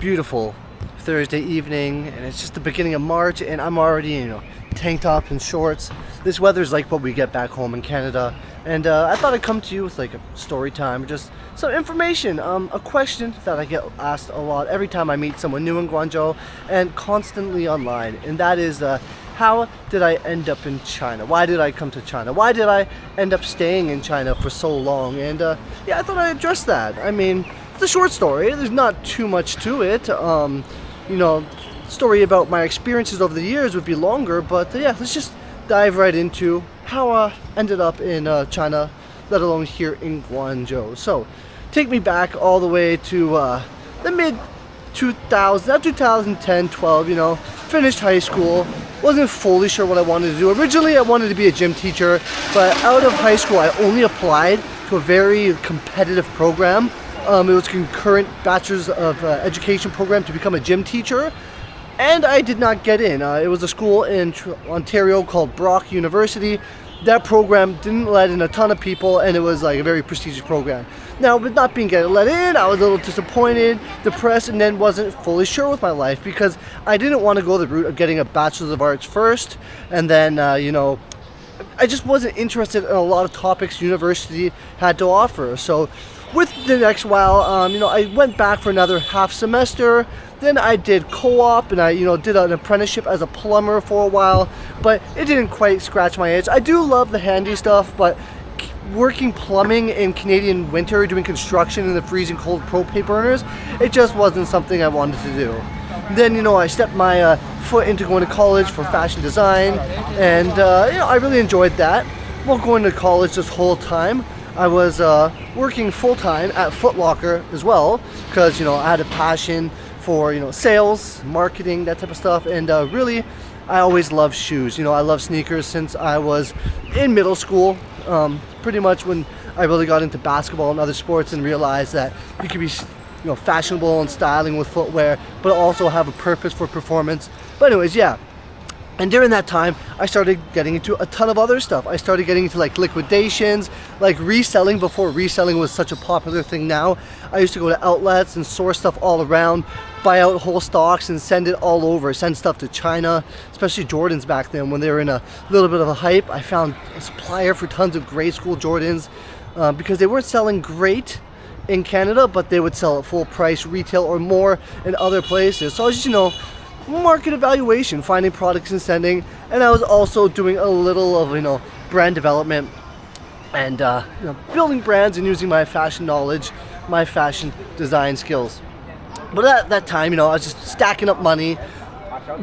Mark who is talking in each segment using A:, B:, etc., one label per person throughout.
A: beautiful Thursday evening, and it's just the beginning of March, and I'm already, tank top and shorts. This weather's like what we get back home in Canada, and I thought I'd come to you with like a story time, just some information, a question that I get asked a lot every time I meet someone new in Guangzhou and constantly online, and that is how did I end up in China? Why did I come to China? Why did I end up staying in China for so long? And yeah, I thought I'd address that. I mean, it's a short story. There's not too much to it. Story about my experiences over the years would be longer, but yeah, let's just dive right into how I ended up in China, let alone here in Guangzhou. So, take me back all the way to the mid 2010, 12, finished high school. Wasn't fully sure what I wanted to do. Originally, I wanted to be a gym teacher, but out of high school, I only applied to a very competitive program. It was a concurrent Bachelor's of Education program to become a gym teacher, and I did not get in. It was a school in Ontario called Brock University. That program didn't let in a ton of people, and it was like a very prestigious program. Now, with not being let in, I was a little disappointed, depressed, and then wasn't fully sure with my life because I didn't want to go the route of getting a Bachelor's of Arts first, and then, I just wasn't interested in a lot of topics university had to offer. So with the next while, I went back for another half semester. Then I did co-op, and I, did an apprenticeship as a plumber for a while, but it didn't quite scratch my itch. I do love the handy stuff, but working plumbing in Canadian winter, doing construction in the freezing cold propane burners, it just wasn't something I wanted to do. Then, I stepped my foot into going to college for fashion design, and, I really enjoyed that. While going to college this whole time, I was working full-time at Foot Locker as well, because, I had a passion for, sales, marketing, that type of stuff, and really, I always loved shoes. I love sneakers since I was in middle school, pretty much when I really got into basketball and other sports and realized that you could be fashionable and styling with footwear, but also have a purpose for performance. But anyways, yeah. And during that time, I started getting into a ton of other stuff. I started getting into like liquidations, like reselling before reselling was such a popular thing now. I used to go to outlets and source stuff all around, buy out whole stocks and send it all over, send stuff to China, especially Jordans back then when they were in a little bit of a hype. I found a supplier for tons of grade school Jordans because they weren't selling great in Canada, but they would sell at full price retail or more in other places. So I was just, market evaluation, finding products and sending, and I was also doing a little of, brand development and, building brands and using my fashion knowledge, my fashion design skills. But at that time, I was just stacking up money,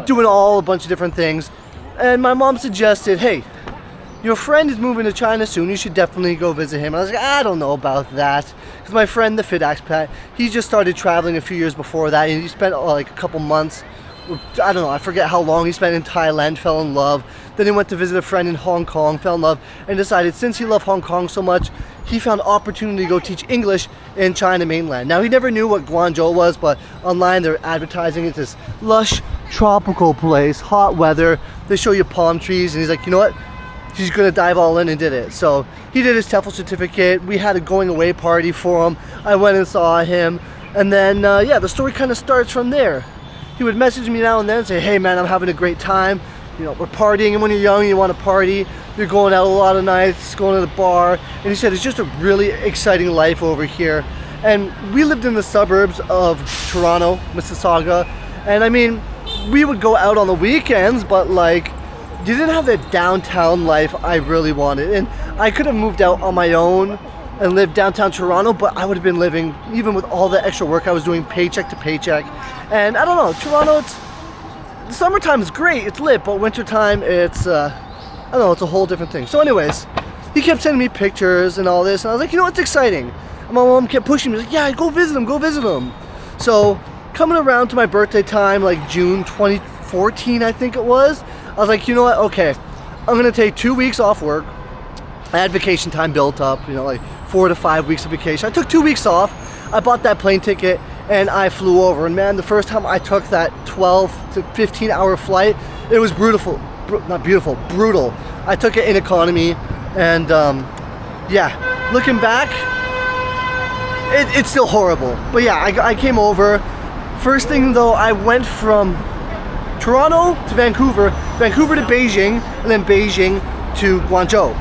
A: doing a bunch of different things, and my mom suggested, hey, your friend is moving to China soon, you should definitely go visit him. And I was like, I don't know about that. Because my friend, the Fit Expat, he just started traveling a few years before that, and he spent like a couple months, I don't know, I forget how long he spent in Thailand, fell in love. Then he went to visit a friend in Hong Kong, fell in love, and decided since he loved Hong Kong so much, he found opportunity to go teach English in China mainland. Now, he never knew what Guangzhou was, but online they're advertising it's this lush, tropical place, hot weather. They show you palm trees, and he's like, you know what? He's gonna dive all in and did it. So he did his TEFL certificate. We had a going away party for him. I went and saw him, and then the story kind of starts from there. He would message me now and then and say, hey man, I'm having a great time. We're partying, and when you're young, you want to party. You're going out a lot of nights, going to the bar, and he said it's just a really exciting life over here. And we lived in the suburbs of Toronto, Mississauga, and I mean, we would go out on the weekends, but like, you didn't have the downtown life I really wanted. And I could have moved out on my own and lived downtown Toronto, but I would have been living, even with all the extra work I was doing, paycheck to paycheck. And I don't know, Toronto, summertime is great, it's lit, but wintertime, it's, I don't know, it's a whole different thing. So anyways, he kept sending me pictures and all this, and I was like, it's exciting. And my mom kept pushing me, like, yeah, go visit him. So coming around to my birthday time, like June 2014, I think it was, I was like, you know what, okay, I'm gonna take 2 weeks off work. I had vacation time built up, like 4 to 5 weeks of vacation. I took 2 weeks off, I bought that plane ticket, and I flew over. And man, the first time I took that 12 to 15 hour flight, it was brutal. I took it in economy, and looking back, it's still horrible. But yeah, I came over. First thing though, I went from Toronto to Vancouver, Vancouver to Beijing, and then Beijing to Guangzhou.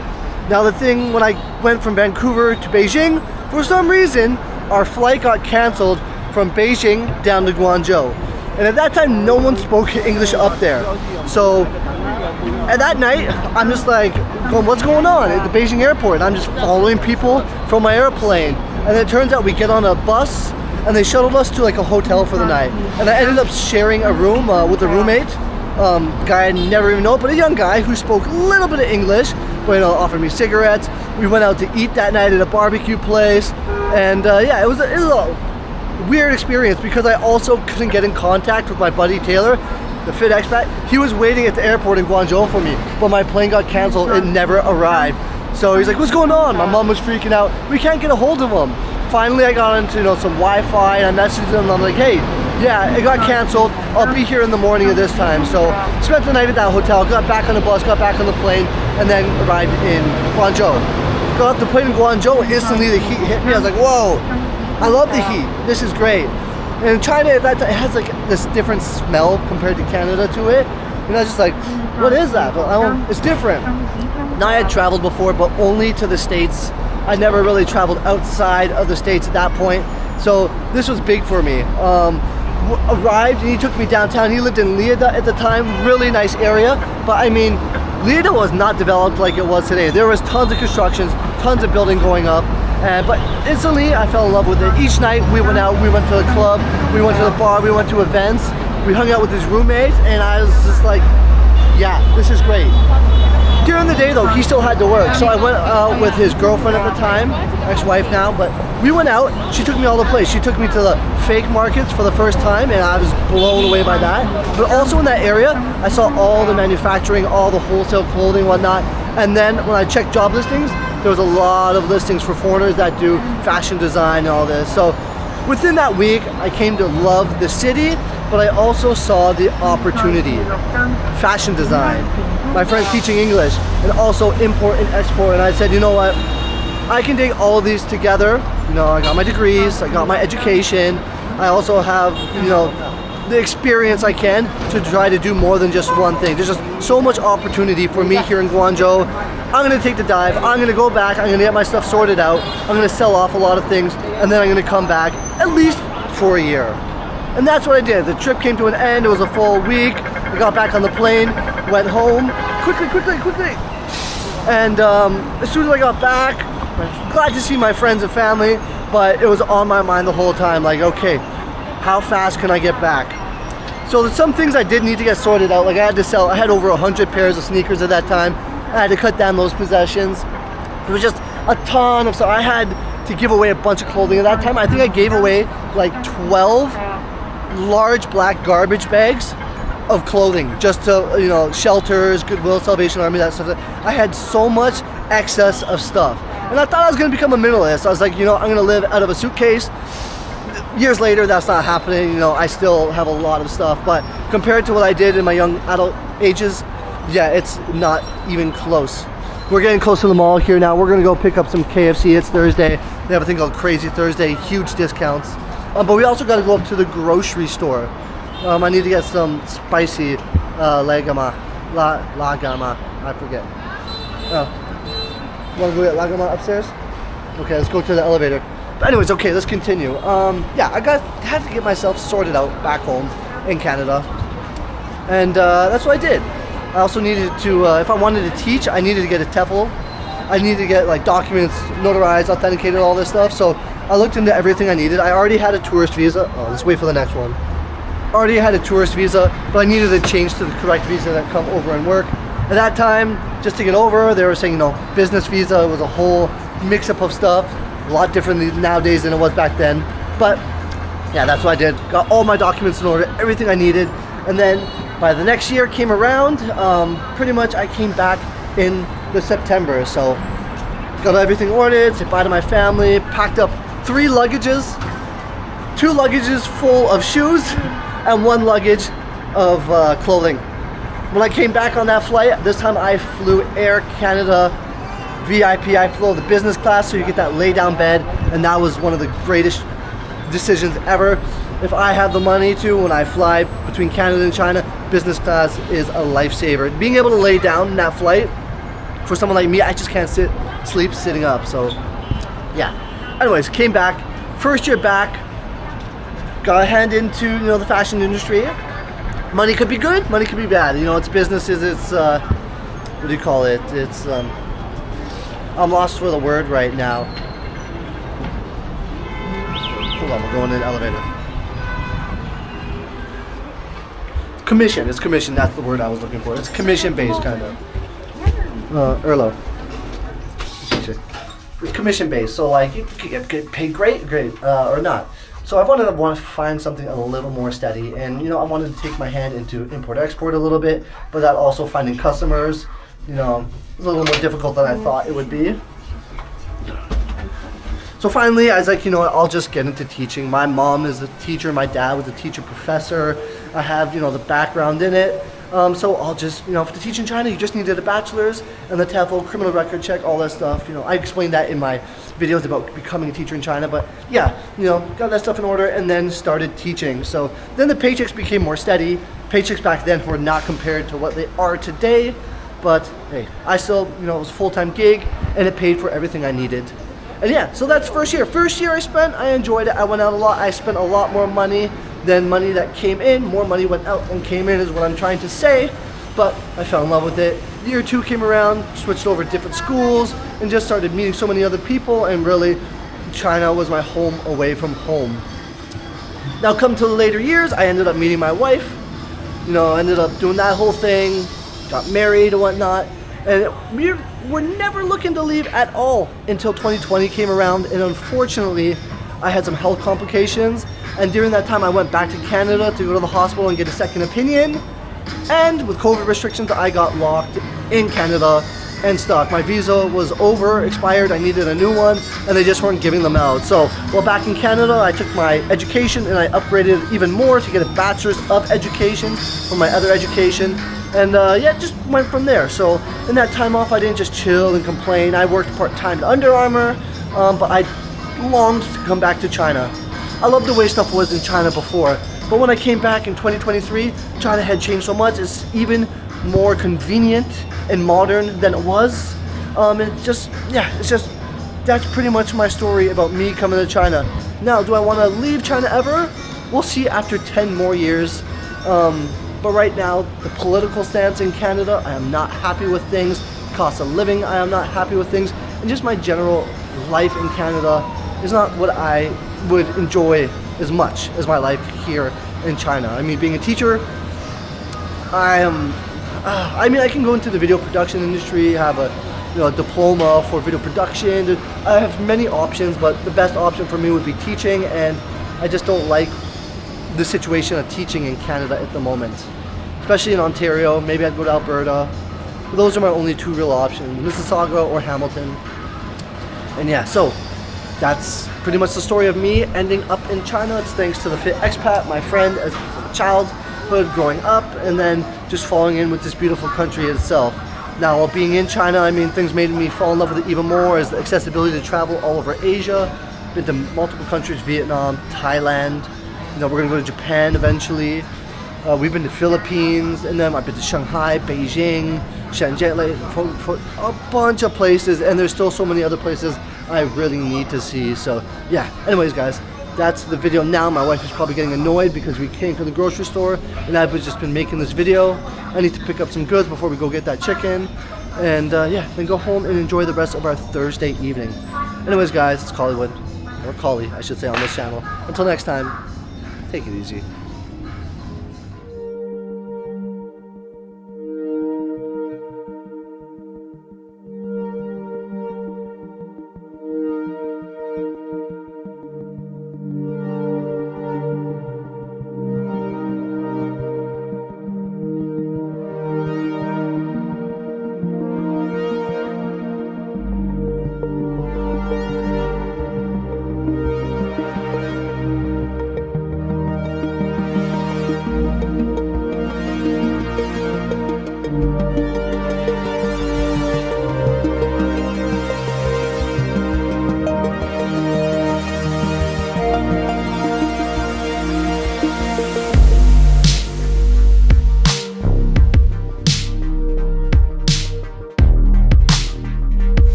A: Now the thing, when I went from Vancouver to Beijing, for some reason, our flight got canceled from Beijing down to Guangzhou. And at that time, no one spoke English up there. So at that night, I'm just like, going, what's going on at the Beijing airport? I'm just following people from my airplane. And it turns out we get on a bus and they shuttled us to like a hotel for the night. And I ended up sharing a room with a roommate, guy I never even know, but a young guy who spoke a little bit of English, but offered me cigarettes. We went out to eat that night at a barbecue place. And yeah, it was a weird experience because I also couldn't get in contact with my buddy Taylor, the fit expat. He was waiting at the airport in Guangzhou for me, but my plane got canceled. It never arrived. So he's like, what's going on? My mom was freaking out. We can't get a hold of him. Finally, I got into some Wi-Fi and I messaged him and I'm like, hey, yeah, it got canceled. I'll be here in the morning of this time. So spent the night at that hotel, got back on the bus, got back on the plane, and then arrived in Guangzhou. Got off the plane in Guangzou and instantly the heat hit me. I was like, whoa, I love the heat. This is great. And in China, it has like this different smell compared to Canada to it. And I was just like, what is that? But it's different. Now I had traveled before, but only to the States. I never really traveled outside of the States at that point. So this was big for me. Arrived and he took me downtown. He lived in Lieda at the time, really nice area. But I mean, Lieda was not developed like it was today. There was tons of constructions, tons of building going up. But instantly I fell in love with it. Each night we went out, we went to the club, we went to the bar, we went to events. We hung out with his roommates and I was just like, yeah, this is great. During the day though, he still had to work. So I went out with his girlfriend at the time, ex-wife now, but we went out, she took me all the place. She took me to the fake markets for the first time and I was blown away by that. But also in that area, I saw all the manufacturing, all the wholesale clothing and whatnot. And then when I checked job listings, there was a lot of listings for foreigners that do fashion design and all this. So within that week, I came to love the city, but I also saw the opportunity. Fashion design, my friend's teaching English, and also import and export. And I said, you know what? I can take all of these together. You know, I got my degrees, I got my education. I also have, you know, the experience I can to try to do more than just one thing. There's just so much opportunity for me here in Guangzhou. I'm gonna take the dive, I'm gonna go back, I'm gonna get my stuff sorted out, I'm gonna sell off a lot of things, and then I'm gonna come back at least for a year. And that's what I did. The trip came to an end, it was a full week. I got back on the plane, went home, quickly. And as soon as I got back, I'm glad to see my friends and family, but it was on my mind the whole time, like, okay, how fast can I get back? So there's some things I did need to get sorted out. Like I had over 100 pairs of sneakers at that time. I had to cut down those possessions. It was just a ton of stuff. I had to give away a bunch of clothing at that time. I think I gave away like 12 large black garbage bags of clothing just to, you know, shelters, Goodwill, Salvation Army, that stuff. I had so much excess of stuff. And I thought I was gonna become a minimalist. I was like, you know, I'm gonna live out of a suitcase. Years later, that's not happening. You know, I still have a lot of stuff, but compared to what I did in my young adult ages, yeah, it's not even close. We're getting close to the mall here now. We're gonna go pick up some KFC. It's Thursday. They have a thing called Crazy Thursday, huge discounts. But we also gotta go up to the grocery store. I need to get some spicy lagama, I forget. Oh, wanna go get lagama upstairs? Okay, let's go to the elevator. But anyways, okay, let's continue. Yeah, had to get myself sorted out back home in Canada. And that's what I did. I also needed to, if I wanted to teach, I needed to get a TEFL. I needed to get like documents notarized, authenticated, all this stuff. So I looked into everything I needed. I already had a tourist visa. Oh, let's wait for the next one. Already had a tourist visa, but I needed to change to the correct visa that come over and work. At that time, just to get over, they were saying, you know, business visa was a whole mix-up of stuff. A lot differently nowadays than it was back then. But yeah, that's what I did. Got all my documents in order, everything I needed. And then by the next year came around, pretty much I came back in the September. So got everything ordered, said bye to my family, packed up 3 luggages, 2 luggages full of shoes, and 1 luggage of clothing. When I came back on that flight, this time I flew Air Canada VIP. I flew the business class, so you get that lay down bed, and that was one of the greatest decisions ever. if I have the money to, when I fly between Canada and China, business class is a lifesaver. Being able to lay down in that flight, for someone like me, I just can't sleep sitting up. So yeah. Anyways, came back, first year back, got a hand into, you know, the fashion industry. Money could be good, money could be bad. You know, it's businesses, it's what do you call it? It's I'm lost for the word right now. Hold on, we're going in the elevator. Commission, it's commission, that's the word I was looking for. It's commission based kind of. Erlo. It's commission based, so like you could get paid great, or not. So I want to find something a little more steady, and you know, I wanted to take my hand into import-export a little bit, but that also finding customers, you know, a little more difficult than I thought it would be. So finally, I was like, you know what, I'll just get into teaching. My mom is a teacher, my dad was a teacher professor. I have, you know, the background in it. So I'll just, you know, to teach in China, you just needed a bachelor's and the TEFL, criminal record check, all that stuff. You know, I explained that in my videos about becoming a teacher in China, but yeah, you know, got that stuff in order and then started teaching. So then the paychecks became more steady. Paychecks back then were not compared to what they are today, but hey, I still, you know, it was a full-time gig and it paid for everything I needed. And yeah, so that's first year. First year I enjoyed it. I went out a lot. I spent a lot more money than money that came in. More money went out than came in is what I'm trying to say. But I fell in love with it. Year 2 came around, switched over to different schools, and just started meeting so many other people, and really, China was my home away from home. Now come to the later years, I ended up meeting my wife. You know, ended up doing that whole thing, got married and whatnot, and we were never looking to leave at all until 2020 came around, and unfortunately, I had some health complications, and during that time I went back to Canada to go to the hospital and get a second opinion, and with COVID restrictions I got locked in Canada and stuck. My visa was expired, I needed a new one, and they just weren't giving them out. So while back in Canada, I took my education and I upgraded even more to get a bachelor's of education from my other education, and yeah, just went from there. So in that time off, I didn't just chill and complain. I worked part-time at Under Armour, but I longed to come back to China. I loved the way stuff was in China before, but when I came back in 2023, China had changed so much. It's even more convenient and modern than it was. That's pretty much my story about me coming to China. Now, do I want to leave China ever? We'll see after 10 more years. But right now, the political stance in Canada, I am not happy with things. Cost of living, I am not happy with things. And just my general life in Canada is not what I would enjoy as much as my life here in China. I mean, being a teacher, I can go into the video production industry, have a diploma for video production. I have many options, but the best option for me would be teaching, and I just don't like the situation of teaching in Canada at the moment. Especially in Ontario, maybe I'd go to Alberta. Those are my only 2 real options, Mississauga or Hamilton. And yeah, so that's pretty much the story of me ending up in China. It's thanks to the Fit Expat, my friend as a childhood growing up, and then just falling in with this beautiful country itself. Now, while being in China, I mean, things made me fall in love with it even more, as the accessibility to travel all over Asia. Been to multiple countries, Vietnam, Thailand. You know, we're gonna go to Japan eventually. We've been to Philippines, and then I've been to Shanghai, Beijing, Shenzhen, like, for a bunch of places, and there's still so many other places I really need to see. So yeah, anyways guys, that's the video now. My wife is probably getting annoyed because we came to the grocery store and I've just been making this video. I need to pick up some goods before we go get that chicken, and yeah, then go home and enjoy the rest of our Thursday evening. Anyways guys, it's Collywood, or Colly I should say, on this channel. Until next time, take it easy.